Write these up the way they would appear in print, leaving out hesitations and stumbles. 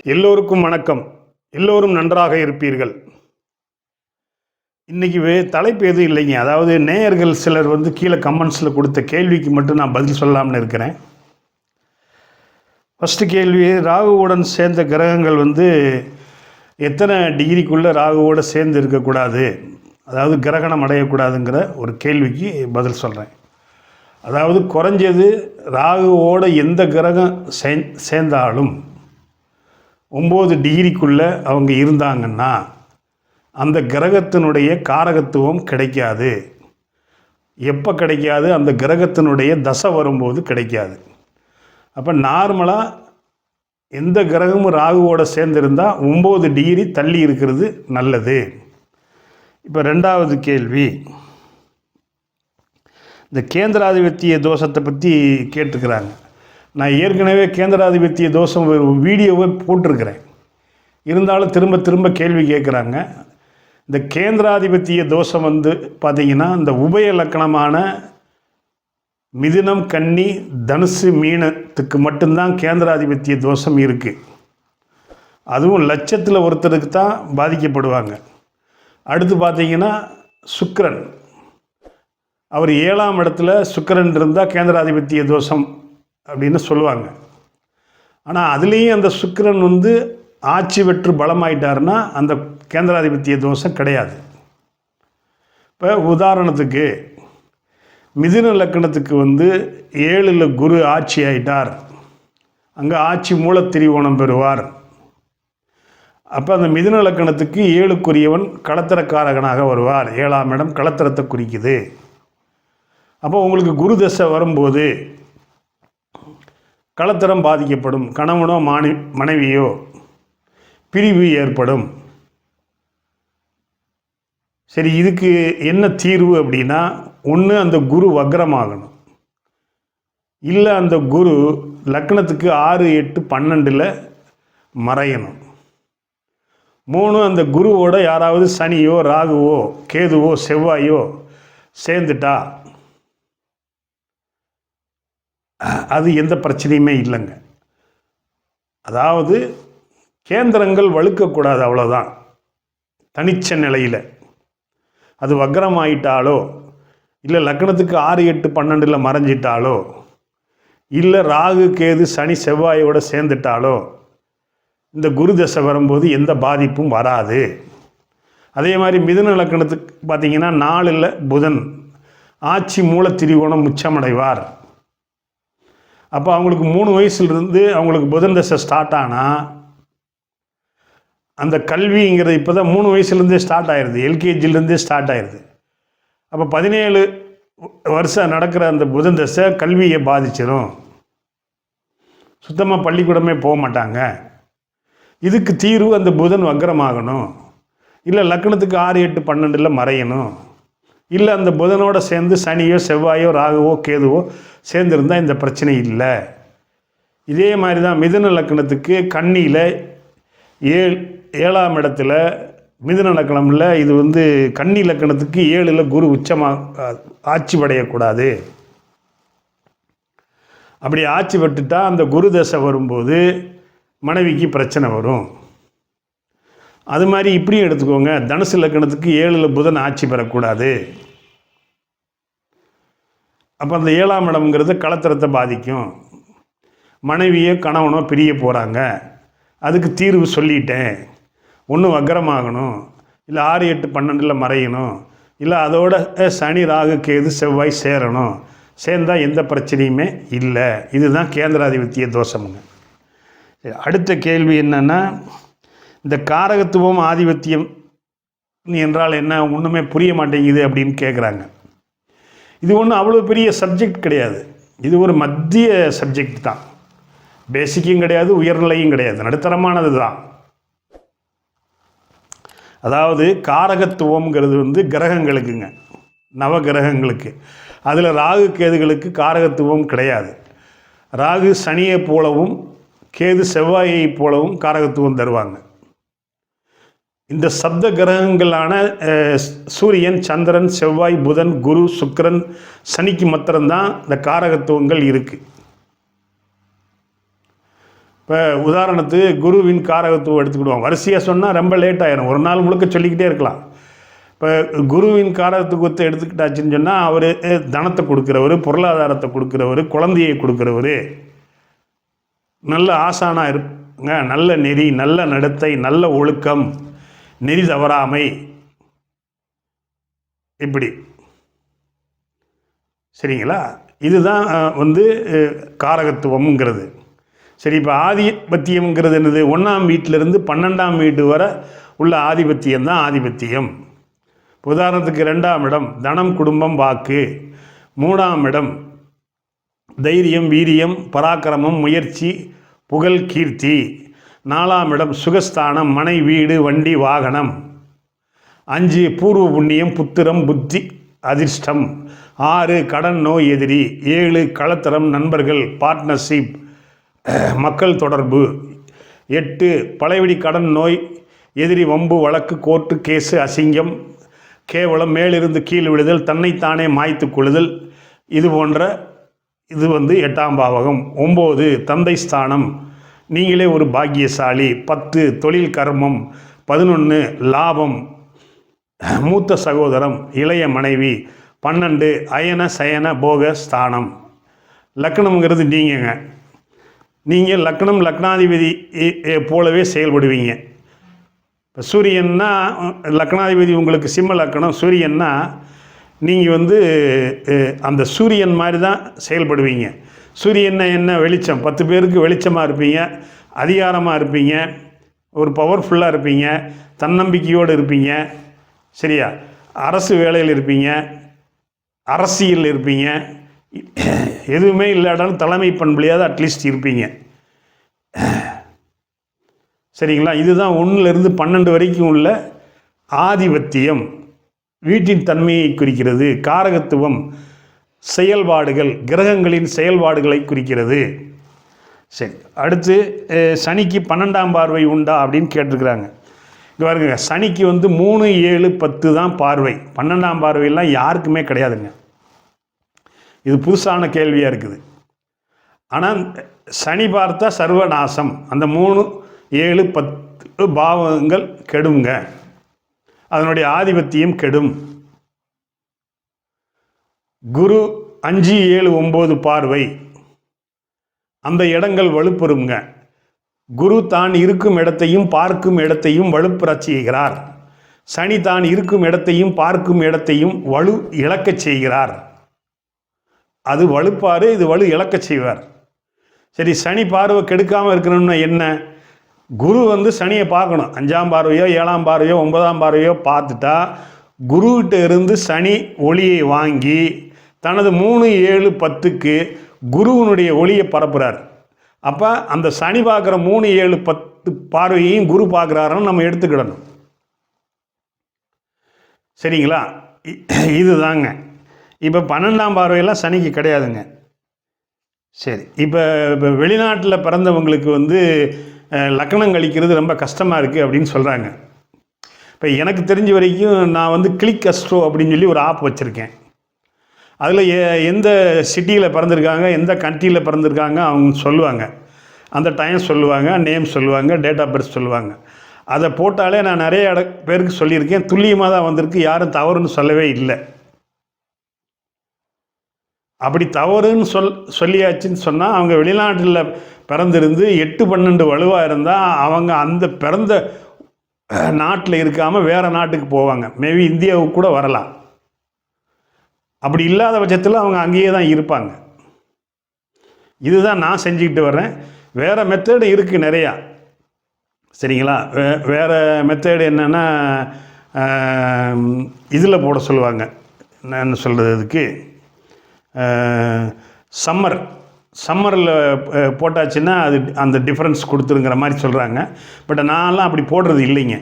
எல்லோருக்கும் வணக்கம். எல்லோரும் நன்றாக இருப்பீர்கள். இன்றைக்கி தலைப்பு எதுவும் இல்லைங்க. அதாவது நேயர்கள் சிலர் கீழே கமெண்ட்ஸில் கொடுத்த கேள்விக்கு மட்டும் நான் பதில் சொல்லாமல் இருக்கிறேன். ஃபஸ்ட்டு கேள்வி, ராகுவுடன் சேர்ந்த கிரகங்கள் எத்தனை டிகிரிக்குள்ளே ராகுவோடு சேர்ந்து இருக்கக்கூடாது, அதாவது கிரகணம் அடையக்கூடாதுங்கிற ஒரு கேள்விக்கு பதில் சொல்கிறேன். அதாவது குறைஞ்சது ராகுவோட எந்த கிரகம் சேர்ந்தாலும் 9 டிகிரிக்குள்ளே அவங்க இருந்தாங்கன்னா அந்த கிரகத்தினுடைய காரகத்துவம் கிடைக்காது. எப்போ கிடைக்காது? அந்த கிரகத்தினுடைய தசை வரும்போது கிடைக்காது. அப்போ நார்மலாக எந்த கிரகமும் ராகுவோடு சேர்ந்துருந்தால் 9 டிகிரி தள்ளி இருக்கிறது நல்லது. இப்போ ரெண்டாவது கேள்வி, இந்த கேந்திராதிபத்திய தோஷத்தை பற்றி கேட்டுக்கிறாங்க. நான் ஏற்கனவே கேந்திராதிபத்திய தோஷம் வீடியோவை போட்டிருக்கிறேன். இருந்தாலும் திரும்ப திரும்ப கேள்வி கேட்குறாங்க. இந்த கேந்திராதிபத்திய தோஷம் பார்த்திங்கன்னா இந்த உபய லக்கணமான மிதுனம், கன்னி, தனுசு, மீனத்துக்கு மட்டும்தான் கேந்திராதிபத்திய தோஷம் இருக்குது. அதுவும் லட்சத்தில் ஒருத்தருக்கு தான் பாதிக்கப்படுவாங்க. அடுத்து பார்த்திங்கன்னா சுக்கிரன், அவர் 7ஆம் இடத்துல சுக்கிரன் இருந்தால் கேந்திராதிபத்திய தோஷம் அப்படின்னு சொல்லுவாங்க. ஆனால் அதுலேயும் அந்த சுக்கிரன் ஆட்சி பெற்று பலமாயிட்டாருன்னா அந்த கேந்திராதிபத்திய தோஷம் கிடையாது. இப்போ உதாரணத்துக்கு மிதுன லக்கணத்துக்கு 7ல் குரு ஆட்சி ஆயிட்டார், அங்கே ஆட்சி மூலத்திரிவோணம் பெறுவார். அப்போ அந்த மிதுன லக்கணத்துக்கு 7க்குரியவன் களத்திரக்காரகனாக வருவார். 7ஆம் இடம் களத்திரத்தை குறிக்குது. அப்போ உங்களுக்கு குரு தசை வரும்போது களத்திரம் பாதிக்கப்படும். கணவனோ மனைவியோ பிரிவு ஏற்படும். சரி, இதுக்கு என்ன தீர்வு அப்படின்னா, ஒன்று அந்த குரு வக்ரமாகணும், இல்லை அந்த குரு லக்னத்துக்கு 6, 8, 12 மறையணும். 3, அந்த குருவோட யாராவது சனியோ ராகுவோ கேதுவோ செவ்வாயோ சேர்ந்துட்டா அது எந்த பிரச்சனையுமே இல்லைங்க. அதாவது கேந்திரங்கள் வழுக்கக்கூடாது, அவ்வளோதான். தனிச்ச நிலையில் அது வக்ரமாயிட்டாலோ, இல்லை லக்னத்துக்கு 6, 8, 12 மறைஞ்சிட்டாலோ, இல்லை ராகு கேது சனி செவ்வாயோடு சேர்ந்துட்டாலோ இந்த குரு தசை வரும்போது எந்த பாதிப்பும் வராது. அதே மாதிரி மிதுன லக்கணத்துக்கு பார்த்திங்கன்னா 4ல் புதன் ஆட்சி மூலத்திரிகோணம் உச்சமடைவார். அப்போ அவங்களுக்கு 3 வயசுலேருந்து அவங்களுக்கு புதன் தசை ஸ்டார்ட் ஆனால் அந்த கல்விங்கிறது இப்போ தான் 3 வயசுலேருந்தே ஸ்டார்ட் ஆயிடுது, எல்கேஜிலேருந்தே ஸ்டார்ட் ஆயிடுது. அப்போ 17 வருஷம் நடக்கிற அந்த புதன் தசை கல்வியை பாதிச்சிடும். சுத்தமாக பள்ளிக்கூடமே போக மாட்டாங்க. இதுக்கு தீர்வு அந்த புதன் வக்ரமாகணும், இல்லை லக்னத்துக்கு 6, 8, 12 மறையணும், இல்லை அந்த புதனோடு சேர்ந்து சனியோ செவ்வாயோ ராகுவோ கேதுவோ சேர்ந்துருந்தால் இந்த பிரச்சனை இல்லை. இதே மாதிரி தான் மிதுன லக்கணத்துக்கு கன்னியில் 7ஆம் இடத்துல மிதுன லக்கணமில் இது கன்னி லக்கணத்துக்கு 7ல் குரு உச்சமாக ஆட்சி படையக்கூடாது. அப்படி ஆட்சி பட்டுட்டால் அந்த குரு தசை வரும்போது மனைவிக்கு பிரச்சனை வரும். அது மாதிரி இப்படியும் எடுத்துக்கோங்க. தனுசு லக்கணத்துக்கு 7ல் புதன் ஆட்சி பெறக்கூடாது. அப்போ அந்த 7ஆம் இடம்ங்கிறது களத்திரத்தை பாதிக்கும். மனைவியோ கணவனோ பிரிய போகிறாங்க. அதுக்கு தீர்வு சொல்லிட்டேன். ஒன்று வக்ரமாகணும், இல்லை 6, 8, 12 மறையணும், இல்லை அதோட சனி ராகு கேது செவ்வாய் சேரணும். சேர்ந்தால் எந்த பிரச்சனையுமே இல்லை. இதுதான் கேந்திராதிபத்திய தோஷமுங்க. அடுத்த கேள்வி என்னென்னா, இந்த காரகத்துவம் ஆதிபத்தியம் என்றால் என்ன, ஒன்றுமே புரிய மாட்டேங்குது அப்படின்னு கேட்குறாங்க. இது ஒன்றும் அவ்வளோ பெரிய சப்ஜெக்ட் கிடையாது. இது ஒரு மத்திய சப்ஜெக்ட் தான். பேசிக்கும் கிடையாது, உயர்நிலையும் கிடையாது, நடுத்தரமானது தான். அதாவது காரகத்துவம்ங்கிறது கிரகங்களுக்குங்க, நவ கிரகங்களுக்கு. அதில் ராகு கேதுகளுக்கு காரகத்துவம் கிடையாது. ராகு சனியை போலவும் கேது செவ்வாயை போலவும் காரகத்துவம் தருவாங்க. இந்த சப்த கிரகங்களான சூரியன், சந்திரன், செவ்வாய், புதன், குரு, சுக்கிரன், சனிக்கு மாத்திரம்தான் இந்த காரகத்துவங்கள் இருக்குது. இப்போ உதாரணத்துக்கு குருவின் காரகத்துவம் எடுத்துக்கிடுவோம். வரிசையாக சொன்னால் ரொம்ப லேட் ஆயிரும், ஒரு நாள் முழுக்க சொல்லிக்கிட்டே இருக்கலாம். இப்போ குருவின் காரகத்துவத்தை எடுத்துக்கிட்டாச்சுன்னு சொன்னால் அவர் தனத்தை கொடுக்குறவர், பொருளாதாரத்தை கொடுக்குறவர், குழந்தையை கொடுக்குறவர், நல்ல ஆசானாக இருப்பாங்க, நல்ல நெறி, நல்ல நடத்தை, நல்ல ஒழுக்கம், நெறி தவறாமை, இப்படி. சரிங்களா? இதுதான் காரகத்துவம்ங்கிறது. சரி, இப்போ ஆதிபத்தியம்ங்கிறது என்னது? 1ஆம் வீட்டிலிருந்து 12ஆம் வீடு வரை உள்ள ஆதிபத்தியம் தான் ஆதிபத்தியம். உதாரணத்துக்கு 2ஆம் இடம் தனம், குடும்பம், வாக்கு. 3ஆம் இடம் தைரியம், வீரியம், பராக்கிரமம், முயற்சி, புகழ், கீர்த்தி. 4ஆம் இடம் சுகஸ்தானம், மனை, வீடு, வண்டி, வாகனம். 5 பூர்வ புண்ணியம், புத்திரம், புத்தி, அதிர்ஷ்டம். 6 கடன், நோய், எதிரி. 7 களத்திரம், நண்பர்கள், பார்ட்னர்ஷிப், மக்கள் தொடர்பு. 8 பழையபடி கடன், நோய், எதிரி, வம்பு, வழக்கு, கோர்ட்டு கேஸு, அசிங்கம், கேவலம், மேலிருந்து கீழ் விழுதல், தன்னைத்தானே மாய்த்து கொள்ளுதல். இது போன்ற இது 8ஆம் பாவகம். 9 தந்தை ஸ்தானம், நீங்களே ஒரு பாக்கியசாலி. 10 தொழில் கர்மம். 11 லாபம், மூத்த சகோதரம், இளைய மனைவி. 12 அயன சயன போக ஸ்தானம். லக்னம்ங்கிறது நீங்கள் லக்னம் லக்னாதிபதி போலவே செயல்படுவீங்க. இப்போ சூரியன்னா லக்னாதிபதி உங்களுக்கு சிம்ம லக்னம், சூரியன்னா நீங்கள் அந்த சூரியன் மாதிரி தான் செயல்படுவீங்க. சூரியன்னா என்ன? வெளிச்சம். 10 பேருக்கு வெளிச்சமாக இருப்பீங்க, அதிகாரமாக இருப்பீங்க, ஒரு பவர்ஃபுல்லாக இருப்பீங்க, தன்னம்பிக்கையோடு இருப்பீங்க. சரியா? அரசு வேலையில் இருப்பீங்க, அரசியல் இருப்பீங்க, எதுவுமே இல்லாட்டாலும் தலைமை பண்புலையாவது அட்லீஸ்ட் இருப்பீங்க. சரிங்களா? இதுதான் 1லிருந்து 12 வரைக்கும் உள்ள ஆதிபத்தியம். வீட்டின் தன்மையை குறிக்கிறது. காரகத்துவம் செயல்பாடுகள், கிரகங்களின் செயல்பாடுகளை குறிக்கிறது. சரி, அடுத்து சனிக்கு 12ஆம் பார்வை உண்டா அப்படின்னு கேட்டிருக்கிறாங்க. இங்கே பாருங்க, சனிக்கு 3, 7, 10 தான் பார்வை. 12ஆம் பார்வையெல்லாம் யாருக்குமே கிடையாதுங்க. இது புதுசான கேள்வியாக இருக்குது. ஆனால் சனி பார்த்தா சர்வநாசம். அந்த 3, 7, 10 பாவங்கள் கெடுங்க, அதனுடைய ஆதிபத்தியம் கெடும். குரு 5, 7, 9 பார்வை, அந்த இடங்கள் வலுப்பெறுங்க. குரு தான் இருக்கும் இடத்தையும் பார்க்கும் இடத்தையும் வலுப்பெறச் செய்கிறார். சனி தான் இருக்கும் இடத்தையும் பார்க்கும் இடத்தையும் வலு இழக்கச் செய்கிறார். அது வலுப்பாரு, இது வலு இழக்கச் செய்வார். சரி, சனி பார்வை கெடுக்காமல் இருக்கணும்னா என்ன? குரு சனியை பார்க்கணும். 5ஆம் பார்வையோ 7ஆம் பார்வையோ 9ஆம் பார்வையோ பார்த்துட்டா குருகிட்ட இருந்து சனி ஒளியை வாங்கி தனது 3, 7, 10க்கு குருவினுடைய ஒளியை பரப்புகிறார். அப்போ அந்த சனி பார்க்குற 3, 7, 10 பார்வையையும் குரு பார்க்குறாருன்னு நம்ம எடுத்துக்கிடணும். சரிங்களா? இதுதாங்க. இப்போ 12ஆம் பார்வையெல்லாம் சனிக்கு கிடையாதுங்க. சரி, இப்போ வெளிநாட்டில் பிறந்தவங்களுக்கு லக்னம் கழிக்கிறது ரொம்ப கஷ்டமாக இருக்குது அப்படின்னு சொல்கிறாங்க. இப்போ எனக்கு தெரிஞ்ச வரைக்கும் நான் கிளிக் அஸ்ட்ரோ அப்படின்னு சொல்லி ஒரு ஆப் வச்சுருக்கேன். அதில் எந்த சிட்டியில் பிறந்திருக்காங்க, எந்த கண்ட்ரியில் பிறந்திருக்காங்க அவங்க சொல்லுவாங்க, அந்த டைம் சொல்லுவாங்க, நேம் சொல்லுவாங்க, டேட் ஆஃப் பர்த் சொல்லுவாங்க. அதை போட்டாலே நான் நிறைய பேருக்கு சொல்லியிருக்கேன். துல்லியமாக தான் வந்திருக்கு, யாரும் தவறுன்னு சொல்லவே இல்லை. அப்படி தவறுன்னு சொல்லியாச்சுன்னு சொன்னால் அவங்க வெளிநாட்டில் பிறந்திருந்து 8, 12 வலுவாக இருந்தால் அவங்க அந்த பிறந்த நாட்டில் இருக்காமல் வேறு நாட்டுக்கு போவாங்க. மேபி இந்தியாவுக்கு கூட வரலாம். அப்படி இல்லாத பட்சத்தில் அவங்க அங்கேயே தான் இருப்பாங்க. இதுதான் நான் செஞ்சுக்கிட்டு வர்றேன். வேறு மெத்தடு இருக்குது நிறையா. சரிங்களா? வேறு மெத்தடு என்னென்னா இதில் போட சொல்லுவாங்க. என்ன சொல்கிறது, அதுக்கு சம்மரில் போட்டாச்சுன்னா அது அந்த டிஃப்ரென்ஸ் கொடுத்துருங்கிற மாதிரி சொல்கிறாங்க. பட் நான்லாம் அப்படி போடுறது இல்லைங்க.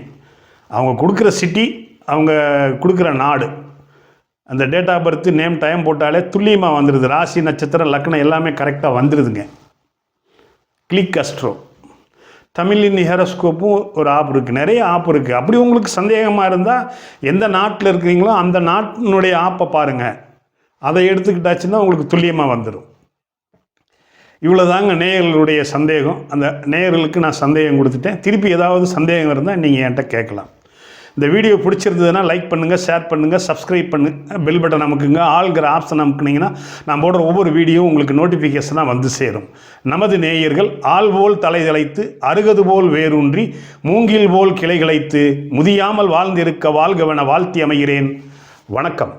அவங்க கொடுக்குற சிட்டி, அவங்க கொடுக்குற நாடு, அந்த date of birth, name, time போட்டாலே துல்லியமாக வந்துடுது. ராசி, நட்சத்திரம், லக்னம் எல்லாமே கரெக்டாக வந்துடுதுங்க. Click astro. தமிழின் ஹெரோஸ்கோப்பும் ஒரு ஆப் இருக்குது, நிறைய ஆப் இருக்குது. அப்படி உங்களுக்கு சந்தேகமாக இருந்தால் எந்த நாட்டில் இருக்கிறீங்களோ அந்த நாட்டினுடைய ஆப்பை பாருங்கள். அதை எடுத்துக்கிட்டாச்சுன்னா உங்களுக்கு துல்லியமாக வந்துடும். இவ்வளோதாங்க நேயர்களுடைய சந்தேகம். அந்த நேயர்களுக்கு நான் சந்தேகம் கொடுத்துட்டேன். திருப்பி ஏதாவது சந்தேகம் இருந்தால் நீங்கள் என்கிட்ட கேட்கலாம். இந்த வீடியோ பிடிச்சிருந்ததுன்னா லைக் பண்ணுங்கள், ஷேர் பண்ணுங்கள், சப்ஸ்கிரைப் பண்ணுங்கள், பெல் பட்டன் அமுக்குங்க, ஆள்கிற ஆப்ஷன் அமுக்குனீங்கன்னா நான் போடுற ஒவ்வொரு வீடியோ உங்களுக்கு நோட்டிஃபிகேஷனாக வந்து சேரும். நமது நேயர்கள் ஆள் போல் தலை தலைத்து, அருகது போல் வேரூன்றி, மூங்கில் போல் கிளை கிளைத்து, முதியாமல் வாழ்ந்திருக்க வாழ்கவென வாழ்த்தி அமைகிறேன். வணக்கம்.